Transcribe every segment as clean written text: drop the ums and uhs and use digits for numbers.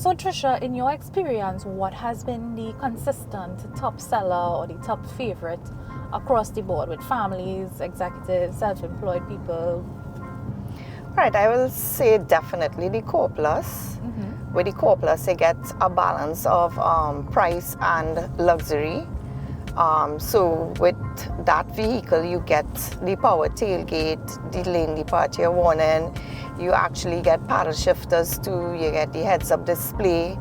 So Tricia, in your experience, what has been the consistent top seller or the top favorite across the board with families, executives, self-employed people? Right, I will say definitely the Core Plus. With the Core Plus, you get a balance of price and luxury. So with that vehicle, you get the power tailgate, the lane departure warning, you actually get paddle shifters too, you get the heads-up display.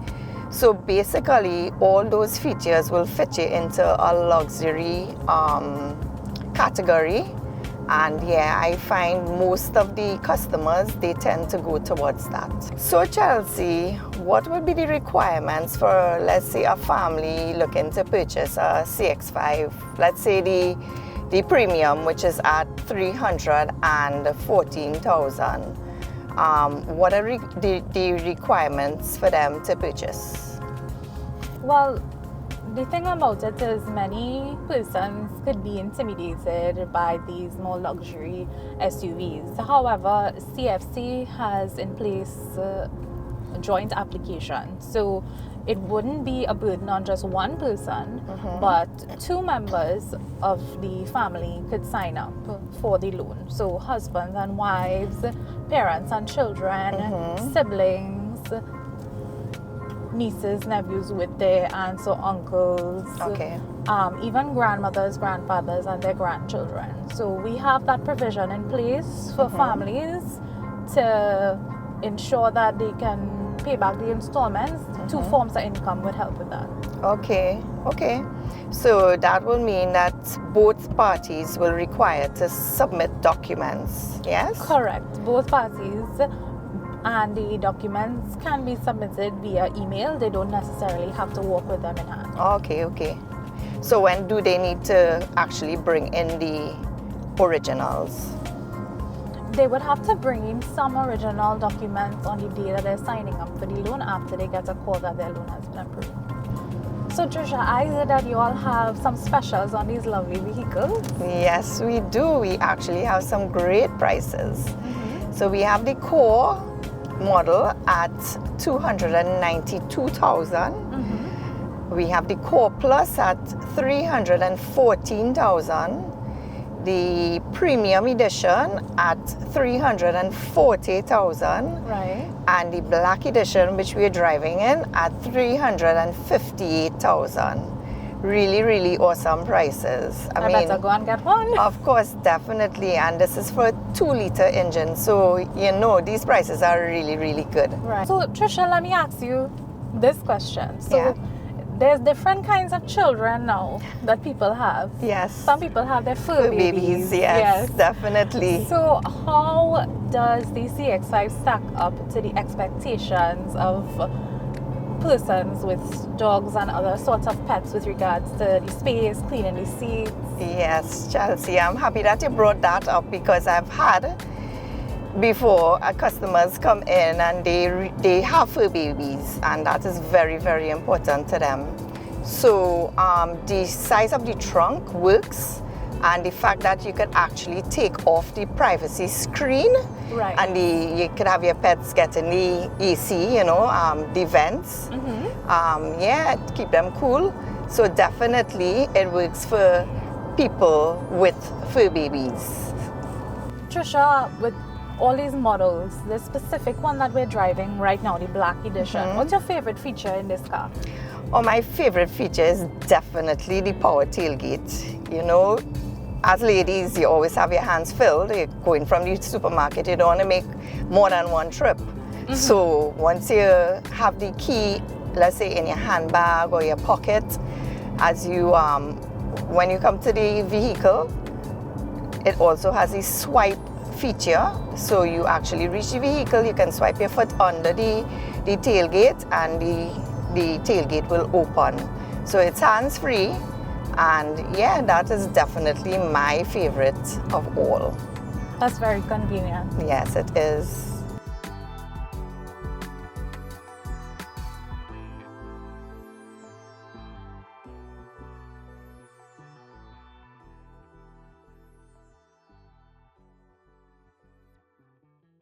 So basically, all those features will fit you into a luxury category. And yeah, I find most of the customers, they tend to go towards that. So Chelsea, what would be the requirements for, let's say, a family looking to purchase a CX-5? Let's say the premium, which is at $314,000. What are the requirements for them to purchase? Well, the thing about it is many persons could be intimidated by these more luxury SUVs. However, CFC has in place a joint application. So it wouldn't be a burden on just one person, but two members of the family could sign up for the loan. So husbands and wives, parents and children, siblings, nieces, nephews with their aunts or uncles, even grandmothers, grandfathers, and their grandchildren. So we have that provision in place for families to ensure that they can pay back the installments. Two forms of income would help with that. Okay. So that will mean that both parties will require to submit documents, yes? Correct. Both parties. And the documents can be submitted via email. They don't necessarily have to walk with them in hand. Okay. So when do they need to actually bring in the originals? They would have to bring in some original documents on the day that they're signing up for the loan after they get a call that their loan has been approved. So Tricia, I heard that you all have some specials on these lovely vehicles. Yes, we do. We actually have some great prices. So we have the Core model at $292,000. We have the Core Plus at $314,000. The Premium Edition at $340,000. Right. And the Black Edition, which we are driving in, at $358,000. Really awesome prices. I better go and get one. Of course, definitely. And this is for a 2-liter engine. So, you know, these prices are really good. Right. So, Tricia, let me ask you this question. So, there's different kinds of children now that people have. Yes. Some people have their fur babies. Yes, definitely. So, how does the CX-5 stack up to the expectations of persons with dogs and other sorts of pets with regards to the space, cleaning the seats? Yes, Chelsea, I'm happy that you brought that up because I've had before customers come in and they have fur babies, and that is very important to them. So the size of the trunk works, and the fact that you could actually take off the privacy screen, right, and you could have your pets get in the AC, you know, the vents, keep them cool. So definitely it works for people with fur babies. Tricia, with all these models, the specific one that we're driving right now, the Black Edition, what's your favorite feature in this car? Oh, my favorite feature is definitely the power tailgate. You know, as ladies, you always have your hands filled. You're going from the supermarket, you don't want to make more than one trip. So once you have the key, let's say in your handbag or your pocket, as you, when you come to the vehicle, it also has a swipe feature. So you actually reach the vehicle, you can swipe your foot under the tailgate, and the tailgate will open. So it's hands-free, and yeah, that is definitely my favorite of all. That's very convenient. Yes, it is.